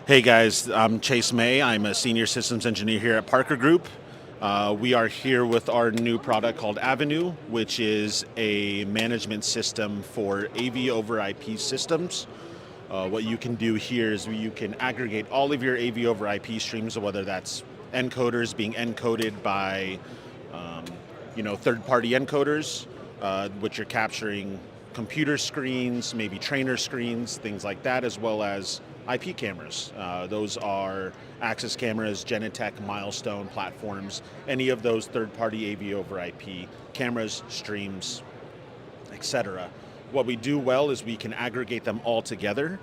Hey guys, I'm Chase May. I'm a senior systems engineer here at Parker Group. We are here with our new product called Avenue, which is a management system for AV over IP systems. What you can do here is you can aggregate all of your AV over IP streams, whether that's encoders being encoded by third-party encoders, which are capturing computer screens, maybe trainer screens, things like that, as well as IP cameras. Those are access cameras, Genetec, Milestone platforms, any of those third-party AV over IP cameras, streams, etc. What we do well is we can aggregate them all together,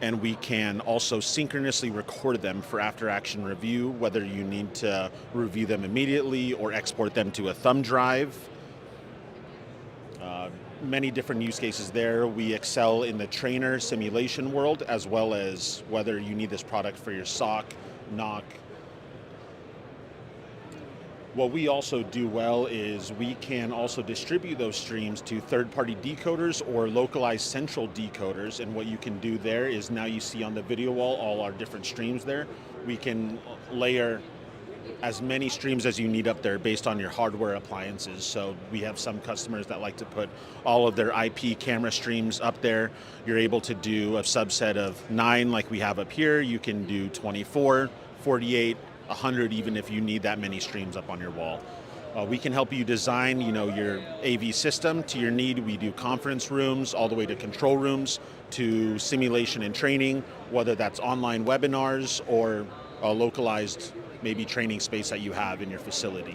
and we can also synchronously record them for after-action review, whether you need to review them immediately or export them to a thumb drive. Many different use cases there. We excel in the trainer simulation world, as well as whether you need this product for your SOC, NOC. What we also do well is we can also distribute those streams to third-party decoders or localized central decoders, and what you can do there is now you see on the video wall all our different streams there. We can layer as many streams as you need up there based on your hardware appliances. So we have some customers that like to put all of their IP camera streams up there. You're able to do a subset of 9 like we have up here. You can do 24, 48, 100 even if you need that many streams up on your wall. We can help you design your AV system to your need. We do conference rooms all the way to control rooms to simulation and training, whether that's online webinars or a localized maybe training space that you have in your facility.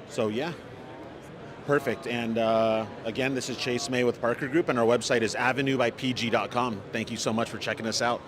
So yeah, perfect. And again, this is Chase May with Parker Group, and our website is avenuebypg.com. Thank you so much for checking us out.